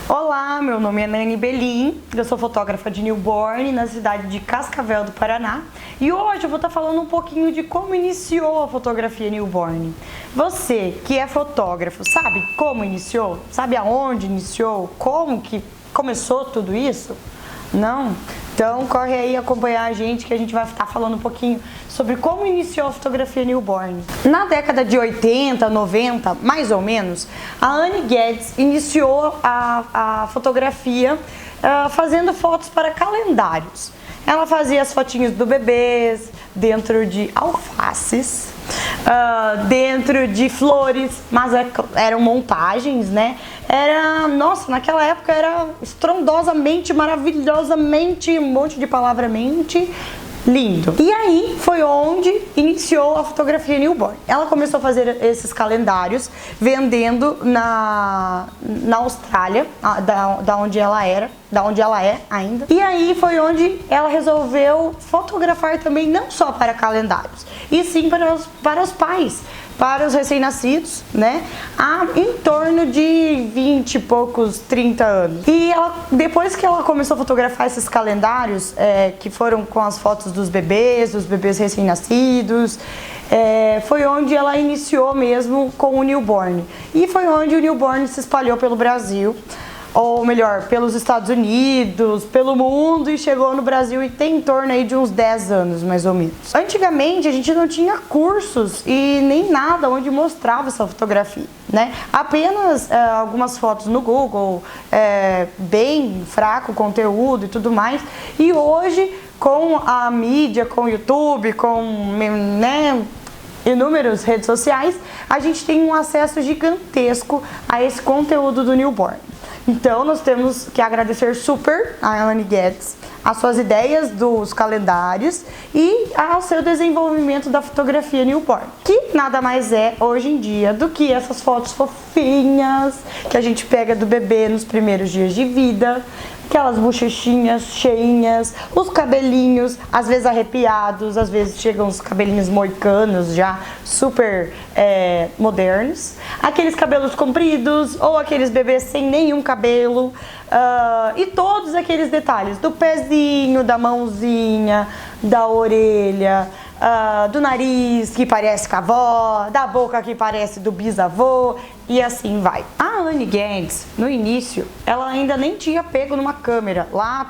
Olá, meu nome é Nani Belin, eu sou fotógrafa de newborn na cidade de Cascavel do Paraná e hoje eu vou estar falando um pouquinho de como iniciou a fotografia newborn. Você que é fotógrafo, sabe como iniciou? Sabe aonde iniciou? Como que começou tudo isso? Não? Então corre aí acompanhar a gente que a gente vai estar falando um pouquinho sobre como iniciou a fotografia newborn. Na década de 80, 90, mais ou menos, a Annie Guedes iniciou a fotografia fazendo fotos para calendários. Ela fazia as fotinhos do bebês dentro de alfaces, dentro de flores, mas eram montagens, né? Nossa, naquela época era estrondosamente, maravilhosamente, um monte de palavra mente, lindo. E aí foi onde iniciou a fotografia newborn. Ela começou a fazer esses calendários vendendo na Austrália, da onde ela é ainda. E aí foi onde ela resolveu fotografar também não só para calendários, e sim para os pais, para os recém-nascidos, né? Em torno de 20 e poucos, 30 anos. E depois que ela começou a fotografar esses calendários, que foram com as fotos dos bebês recém-nascidos, foi onde ela iniciou mesmo com o newborn. E foi onde o newborn se espalhou pelo Brasil, ou melhor, pelos Estados Unidos, pelo mundo, e chegou no Brasil e tem em torno aí de uns 10 anos, mais ou menos. Antigamente a gente não tinha cursos e nem nada onde mostrava essa fotografia, né? Apenas algumas fotos no Google, bem fraco o conteúdo e tudo mais. E hoje, com a mídia, com o YouTube, com, né, inúmeras redes sociais, a gente tem um acesso gigantesco a esse conteúdo do newborn. Então, nós temos que agradecer super a Annie Guedes, as suas ideias dos calendários e ao seu desenvolvimento da fotografia newborn, que nada mais é, hoje em dia, do que essas fotos fofinhas que a gente pega do bebê nos primeiros dias de vida, aquelas bochechinhas cheinhas, os cabelinhos, às vezes arrepiados, às vezes chegam os cabelinhos moicanos já super modernos, aqueles cabelos compridos ou aqueles bebês sem nenhum cabelo, e todos aqueles detalhes do pezinho, da mãozinha, da orelha, do nariz que parece com a avó, da boca que parece do bisavô, e assim vai. A Annie Guedes, no início, ela ainda nem tinha pego numa câmera, lá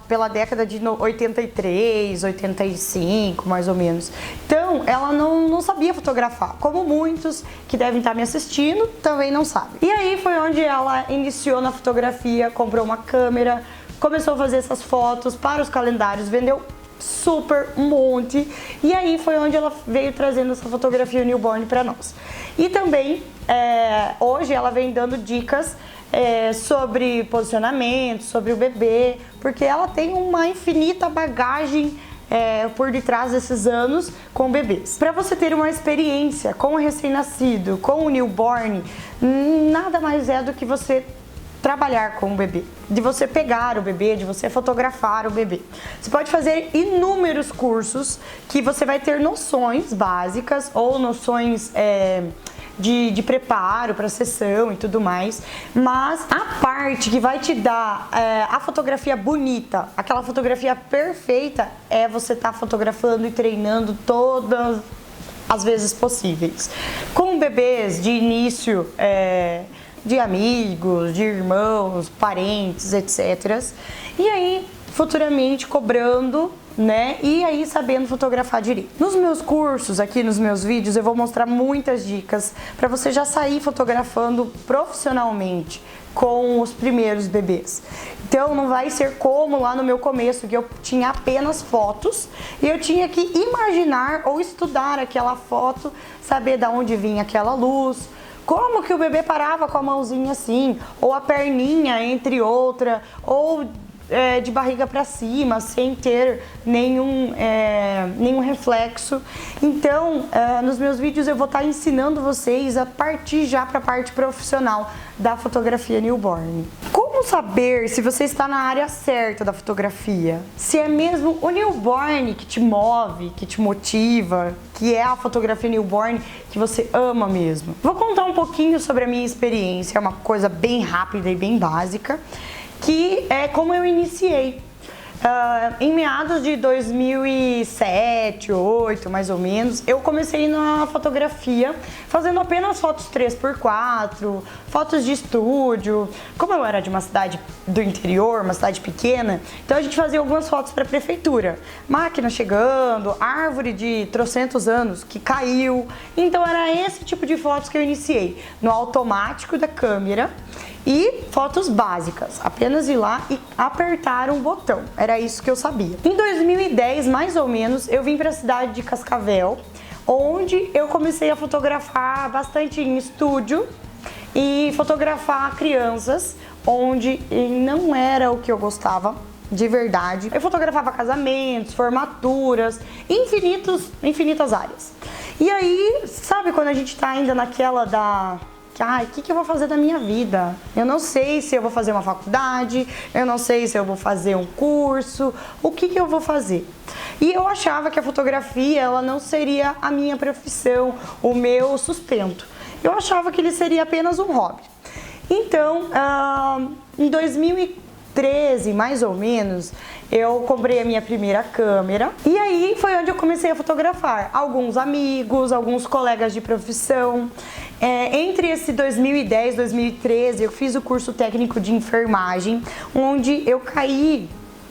pela década de 83, 85, mais ou menos. Então, ela não sabia fotografar, como muitos que devem estar me assistindo também não sabem. E aí foi onde ela iniciou na fotografia, comprou uma câmera, começou a fazer essas fotos para os calendários, vendeu super um monte, e aí foi onde ela veio trazendo essa fotografia newborn para nós. E também hoje ela vem dando dicas sobre posicionamento, sobre o bebê, porque ela tem uma infinita bagagem por detrás desses anos com bebês. Para você ter uma experiência com o recém-nascido, com o newborn, nada mais é do que você trabalhar com o bebê, de você pegar o bebê, de você fotografar o bebê. Você pode fazer inúmeros cursos que você vai ter noções básicas ou noções de preparo para a sessão e tudo mais, mas a parte que vai te dar a fotografia bonita, aquela fotografia perfeita, é você estar fotografando e treinando todas as vezes possíveis. Com bebês de início, de amigos, de irmãos, parentes, etc. E aí, futuramente, cobrando, né? E aí, sabendo fotografar direito. Nos meus cursos, aqui nos meus vídeos, eu vou mostrar muitas dicas para você já sair fotografando profissionalmente com os primeiros bebês. Então, não vai ser como lá no meu começo, que eu tinha apenas fotos e eu tinha que imaginar ou estudar aquela foto, saber de onde vinha aquela luz, como que o bebê parava com a mãozinha assim, ou a perninha entre outra, ou de barriga para cima, sem ter nenhum reflexo. Então, nos meus vídeos eu vou estar ensinando vocês a partir já para a parte profissional da fotografia newborn. Como saber se você está na área certa da fotografia? Se é mesmo o newborn que te move, que te motiva, que é a fotografia newborn que você ama mesmo. Vou contar um pouquinho sobre a minha experiência, é uma coisa bem rápida e bem básica, que é como eu iniciei. Em meados de 2007, 2008, mais ou menos, eu comecei na fotografia fazendo apenas fotos 3x4, fotos de estúdio. Como eu era de uma cidade do interior, uma cidade pequena, então a gente fazia algumas fotos para a prefeitura. Máquina chegando, árvore de trocentos anos que caiu. Então era esse tipo de fotos que eu iniciei, no automático da câmera. E fotos básicas, apenas ir lá e apertar um botão, era isso que eu sabia. Em 2010, mais ou menos, eu vim para a cidade de Cascavel, onde eu comecei a fotografar bastante em estúdio e fotografar crianças, onde não era o que eu gostava de verdade. Eu fotografava casamentos, formaturas, infinitas áreas. E aí, sabe quando a gente tá ainda naquela da... Ai, o que eu vou fazer da minha vida? Eu não sei se eu vou fazer uma faculdade, eu não sei se eu vou fazer um curso, o que eu vou fazer? E eu achava que a fotografia, ela não seria a minha profissão, o meu sustento. Eu achava que ele seria apenas um hobby. Então, em 2013, mais ou menos, eu comprei a minha primeira câmera e aí foi onde eu comecei a fotografar alguns amigos, alguns colegas de profissão. Entre esse 2010 e 2013 eu fiz o curso técnico de enfermagem, onde eu caí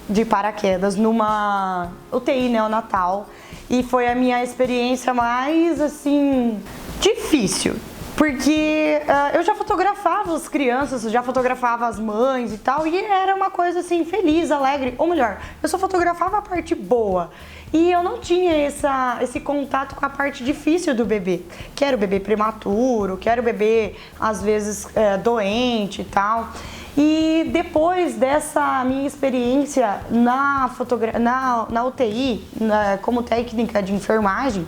de paraquedas numa UTI neonatal e foi a minha experiência mais assim difícil. Porque eu já fotografava as crianças, eu já fotografava as mães e tal, e era uma coisa assim, feliz, alegre, ou melhor, eu só fotografava a parte boa. E eu não tinha esse contato com a parte difícil do bebê, que era o bebê prematuro, que era o bebê, às vezes, doente e tal. E depois dessa minha experiência na UTI, como técnica de enfermagem,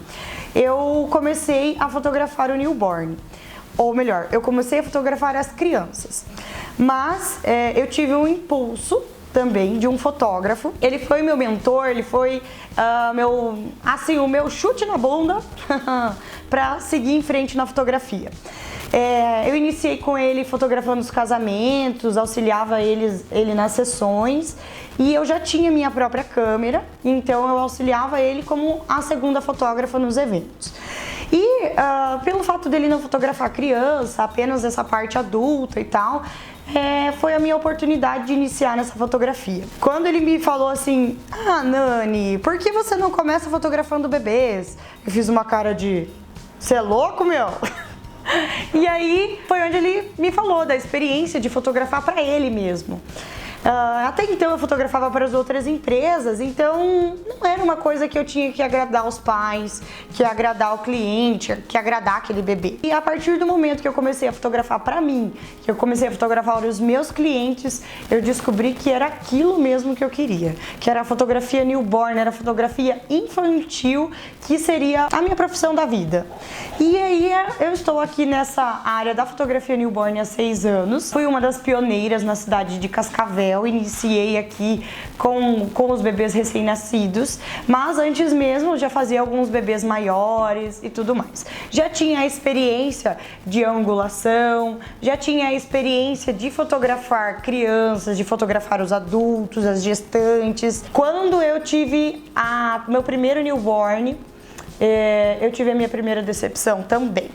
eu comecei a fotografar o newborn. Ou melhor, eu comecei a fotografar as crianças. Mas eu tive um impulso também de um fotógrafo. Ele foi meu mentor, ele foi o meu chute na bunda para seguir em frente na fotografia. Eu iniciei com ele fotografando os casamentos, auxiliava ele nas sessões e eu já tinha minha própria câmera, então eu auxiliava ele como a segunda fotógrafa nos eventos. E pelo fato dele não fotografar criança, apenas essa parte adulta e tal, foi a minha oportunidade de iniciar nessa fotografia. Quando ele me falou assim, Nani, por que você não começa fotografando bebês? Eu fiz uma cara de, você é louco, meu? E aí foi onde ele me falou da experiência de fotografar para ele mesmo. Até então eu fotografava para as outras empresas, então não era uma coisa que eu tinha que agradar os pais, que agradar o cliente, que agradar aquele bebê. E a partir do momento que eu comecei a fotografar para mim, que eu comecei a fotografar os meus clientes, eu descobri que era aquilo mesmo que eu queria, que era a fotografia newborn, era a fotografia infantil, que seria a minha profissão da vida. E aí eu estou aqui nessa área da fotografia newborn há 6 anos, fui uma das pioneiras na cidade de Cascavel. Iniciei aqui com os bebês recém-nascidos, mas antes mesmo já fazia alguns bebês maiores e tudo mais. Já tinha a experiência de angulação, já tinha a experiência de fotografar crianças, de fotografar os adultos, as gestantes. Quando eu tive meu primeiro newborn, eu tive a minha primeira decepção também.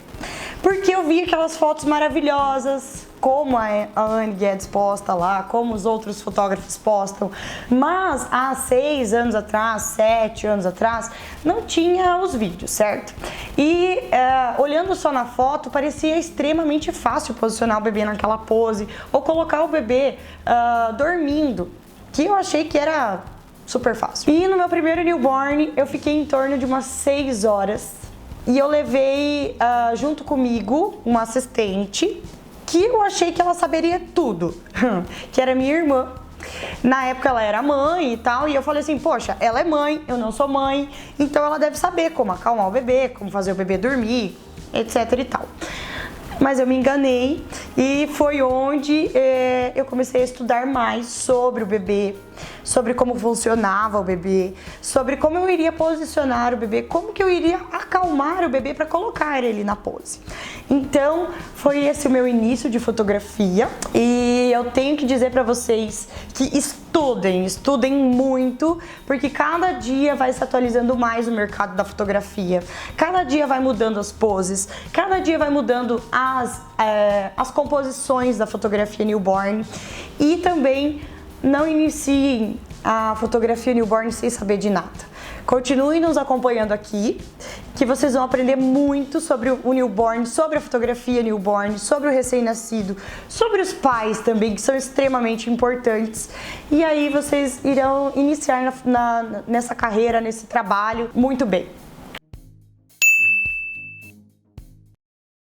Porque eu vi aquelas fotos maravilhosas, como a Anne Guedes posta lá, como os outros fotógrafos postam, mas há 6 anos atrás, 7 anos atrás, não tinha os vídeos, certo? E olhando só na foto, parecia extremamente fácil posicionar o bebê naquela pose, ou colocar o bebê dormindo, que eu achei que era super fácil. E no meu primeiro newborn, eu fiquei em torno de umas 6 horas, e eu levei junto comigo uma assistente, que eu achei que ela saberia tudo, que era minha irmã. Na época ela era mãe e tal, e eu falei assim, poxa, ela é mãe, eu não sou mãe, então ela deve saber como acalmar o bebê, como fazer o bebê dormir, etc e tal. mas eu me enganei e foi onde eu comecei a estudar mais sobre o bebê, sobre como funcionava o bebê, sobre como eu iria posicionar o bebê, como que eu iria acalmar o bebê para colocar ele na pose. Então, foi esse o meu início de fotografia e eu tenho que dizer para vocês que estudem muito, porque cada dia vai se atualizando mais o mercado da fotografia, cada dia vai mudando as poses, cada dia vai mudando as composições da fotografia newborn e também não iniciem a fotografia newborn sem saber de nada. Continuem nos acompanhando aqui, que vocês vão aprender muito sobre o newborn, sobre a fotografia newborn, sobre o recém-nascido, sobre os pais também, que são extremamente importantes. E aí vocês irão iniciar nessa carreira, nesse trabalho muito bem.